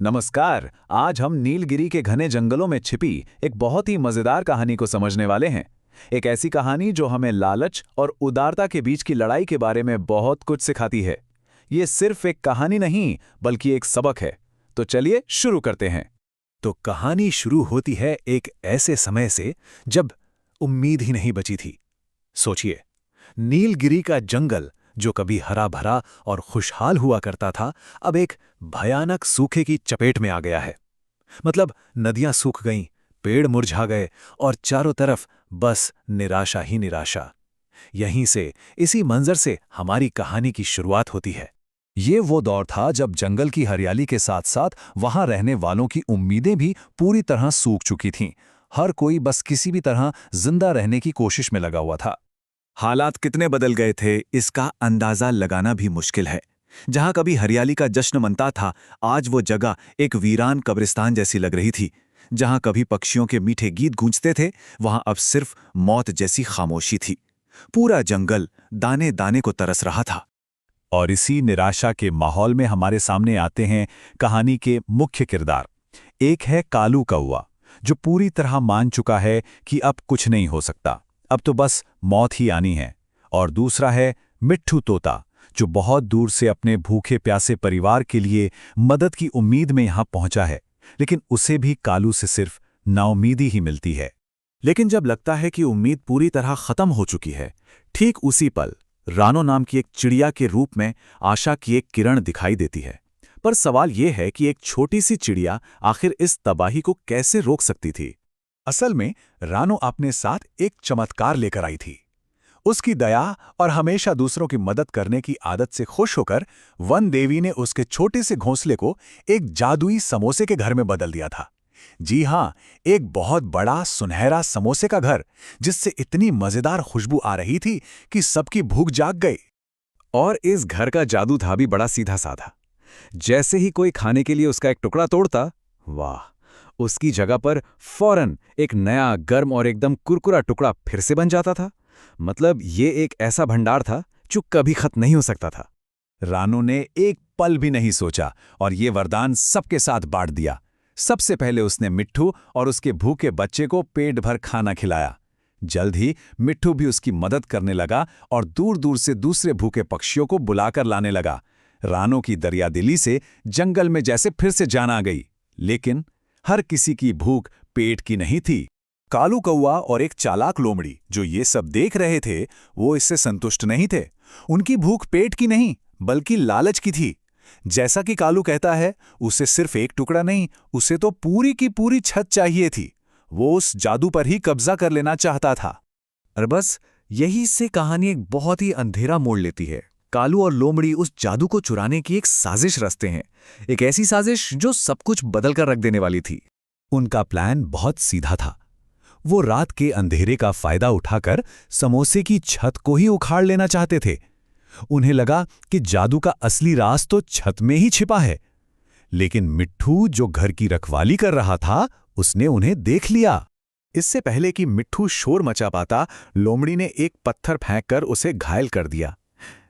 नमस्कार। आज हम नीलगिरी के घने जंगलों में छिपी एक बहुत ही मजेदार कहानी को समझने वाले हैं। एक ऐसी कहानी जो हमें लालच और उदारता के बीच की लड़ाई के बारे में बहुत कुछ सिखाती है। ये सिर्फ एक कहानी नहीं बल्कि एक सबक है। तो चलिए शुरू करते हैं। तो कहानी शुरू होती है एक ऐसे समय से जब उम्मीद ही नहीं बची थी। सोचिए, नीलगिरी का जंगल जो कभी हरा भरा और खुशहाल हुआ करता था, अब एक भयानक सूखे की चपेट में आ गया है। मतलब नदियां सूख गईं, पेड़ मुरझा गए और चारों तरफ बस निराशा ही निराशा। यहीं से, इसी मंजर से हमारी कहानी की शुरुआत होती है। ये वो दौर था जब जंगल की हरियाली के साथ साथ वहां रहने वालों की उम्मीदें भी पूरी तरह सूख चुकी थीं। हर कोई बस किसी भी तरह जिंदा रहने की कोशिश में लगा हुआ था। हालात कितने बदल गए थे, इसका अंदाजा लगाना भी मुश्किल है। जहां कभी हरियाली का जश्न मनता था, आज वो जगह एक वीरान कब्रिस्तान जैसी लग रही थी। जहां कभी पक्षियों के मीठे गीत गूंजते थे, वहां अब सिर्फ मौत जैसी खामोशी थी। पूरा जंगल दाने दाने को तरस रहा था। और इसी निराशा के माहौल में हमारे सामने आते हैं कहानी के मुख्य किरदार। एक है कालू कौवा, जो पूरी तरह मान चुका है कि अब कुछ नहीं हो सकता, अब तो बस मौत ही आनी है। और दूसरा है मिट्ठू तोता, जो बहुत दूर से अपने भूखे प्यासे परिवार के लिए मदद की उम्मीद में यहां पहुंचा है, लेकिन उसे भी कालू से सिर्फ नाउम्मीदी ही मिलती है। लेकिन जब लगता है कि उम्मीद पूरी तरह खत्म हो चुकी है, ठीक उसी पल रानो नाम की एक चिड़िया के रूप में आशा की एक किरण दिखाई देती है। पर सवाल यह है कि एक छोटी सी चिड़िया आखिर इस तबाही को कैसे रोक सकती थी। असल में रानो अपने साथ एक चमत्कार लेकर आई थी। उसकी दया और हमेशा दूसरों की मदद करने की आदत से खुश होकर वन देवी ने उसके छोटे से घोंसले को एक जादुई समोसे के घर में बदल दिया था। जी हां, एक बहुत बड़ा सुनहरा समोसे का घर, जिससे इतनी मजेदार खुशबू आ रही थी कि सबकी भूख जाग गई। और इस घर का जादू था भी बड़ा सीधा साधा। जैसे ही कोई खाने के लिए उसका एक टुकड़ा तोड़ता, वाह, उसकी जगह पर फौरन एक नया गर्म और एकदम कुरकुरा टुकड़ा फिर से बन जाता था। मतलब ये एक ऐसा भंडार था जो कभी खत्म नहीं हो सकता था। रानो ने एक पल भी नहीं सोचा और ये वरदान सबके साथ बांट दिया। सबसे पहले उसने मिट्ठू और उसके भूखे बच्चे को पेट भर खाना खिलाया। जल्द ही मिट्ठू भी उसकी मदद करने लगा और दूर दूर से दूसरे भूखे पक्षियों को बुलाकर लाने लगा। रानो की दरियादिली से जंगल में जैसे फिर से जान आ गई। लेकिन हर किसी की भूख पेट की नहीं थी। कालू कौवा और एक चालाक लोमड़ी जो ये सब देख रहे थे, वो इससे संतुष्ट नहीं थे। उनकी भूख पेट की नहीं बल्कि लालच की थी। जैसा कि कालू कहता है, उसे सिर्फ एक टुकड़ा नहीं, उसे तो पूरी की पूरी छत चाहिए थी। वो उस जादू पर ही कब्जा कर लेना चाहता था। और बस यही से कहानी एक बहुत ही अंधेरा मोड़ लेती है। कालू और लोमड़ी उस जादू को चुराने की एक साजिश रचते हैं। एक ऐसी साजिश जो सब कुछ बदल कर रख देने वाली थी। उनका प्लान बहुत सीधा था। वो रात के अंधेरे का फायदा उठाकर समोसे की छत को ही उखाड़ लेना चाहते थे। उन्हें लगा कि जादू का असली राज तो छत में ही छिपा है। लेकिन मिट्ठू, जो घर की रखवाली कर रहा था, उसने उन्हें देख लिया। इससे पहले कि मिट्ठू शोर मचा पाता, लोमड़ी ने एक पत्थर फेंककर उसे घायल कर दिया।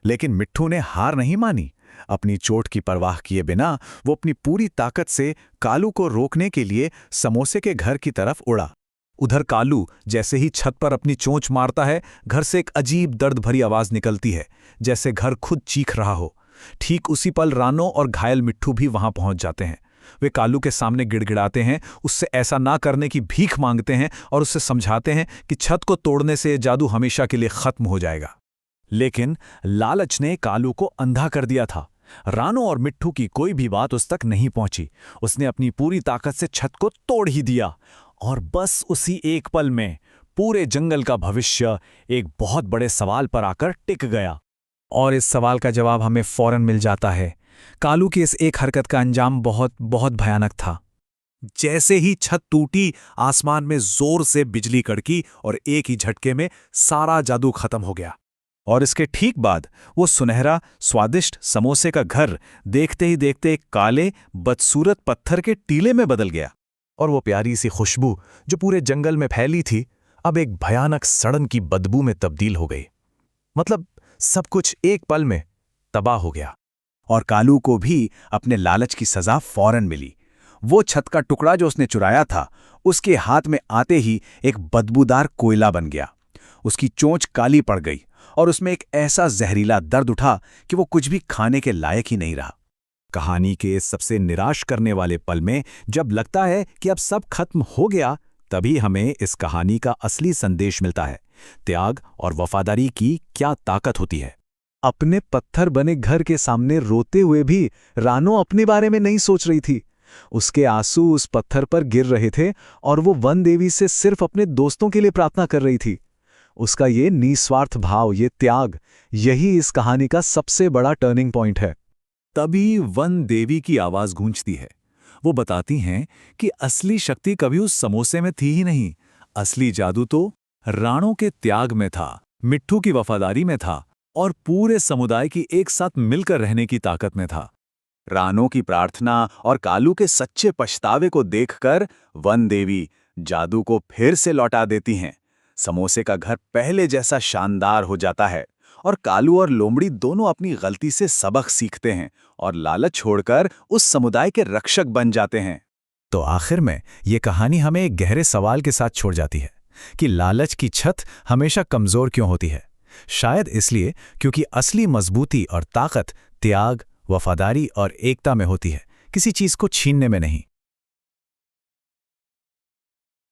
लेकिन मिट्ठू ने हार नहीं मानी। अपनी चोट की परवाह किए बिना वो अपनी पूरी ताकत से कालू को रोकने के लिए समोसे के घर की तरफ उड़ा। उधर कालू जैसे ही छत पर अपनी चोंच मारता है, घर से एक अजीब दर्द भरी आवाज निकलती है, जैसे घर खुद चीख रहा हो। ठीक उसी पल रानो और घायल मिट्ठू भी वहां पहुंच जाते हैं। वे कालू के सामने गिड़गिड़ाते हैं, उससे ऐसा ना करने की भीख मांगते हैं और उससे समझाते हैं कि छत को तोड़ने से जादू हमेशा के लिए खत्म हो जाएगा। लेकिन लालच ने कालू को अंधा कर दिया था। रानो और मिट्ठू की कोई भी बात उस तक नहीं पहुंची। उसने अपनी पूरी ताकत से छत को तोड़ ही दिया। और बस उसी एक पल में पूरे जंगल का भविष्य एक बहुत बड़े सवाल पर आकर टिक गया। और इस सवाल का जवाब हमें फौरन मिल जाता है। कालू की इस एक हरकत का अंजाम बहुत बहुत भयानक था। जैसे ही छत टूटी, आसमान में जोर से बिजली कड़की और एक ही झटके में सारा जादू खत्म हो गया। और इसके ठीक बाद वो सुनहरा स्वादिष्ट समोसे का घर देखते ही देखते एक काले बदसूरत पत्थर के टीले में बदल गया। और वो प्यारी सी खुशबू जो पूरे जंगल में फैली थी, अब एक भयानक सड़न की बदबू में तब्दील हो गई। मतलब सब कुछ एक पल में तबाह हो गया। और कालू को भी अपने लालच की सजा फौरन मिली। वो छत का टुकड़ा जो उसने चुराया था उसके हाथ में आते ही एक बदबूदार कोयला बन गया। उसकी चोंच काली पड़ गई और उसमें एक ऐसा जहरीला दर्द उठा कि वो कुछ भी खाने के लायक ही नहीं रहा। कहानी के इस सबसे निराश करने वाले पल में जब लगता है कि अब सब खत्म हो गया, तभी हमें इस कहानी का असली संदेश मिलता है। त्याग और वफादारी की क्या ताकत होती है। अपने पत्थर बने घर के सामने रोते हुए भी रानो अपने बारे में नहीं सोच रही थी। उसके आंसू उस पत्थर पर गिर रहे थे और वो वन देवी से सिर्फ अपने दोस्तों के लिए प्रार्थना कर रही थी। उसका ये निस्वार्थ भाव, ये त्याग, यही इस कहानी का सबसे बड़ा टर्निंग पॉइंट है। तभी वन देवी की आवाज गूंजती है। वो बताती हैं कि असली शक्ति कभी उस समोसे में थी ही नहीं। असली जादू तो राणों के त्याग में था, मिट्ठू की वफादारी में था और पूरे समुदाय की एक साथ मिलकर रहने की ताकत में था। राणों की प्रार्थना और कालू के सच्चे पछतावे को देखकर वन देवी जादू को फिर से लौटा देती हैं। समोसे का घर पहले जैसा शानदार हो जाता है और कालू और लोमड़ी दोनों अपनी गलती से सबक सीखते हैं और लालच छोड़कर उस समुदाय के रक्षक बन जाते हैं। तो आखिर में ये कहानी हमें एक गहरे सवाल के साथ छोड़ जाती है कि लालच की छत हमेशा कमजोर क्यों होती है। शायद इसलिए क्योंकि असली मजबूती और ताकत त्याग, वफादारी और एकता में होती है, किसी चीज को छीनने में नहीं।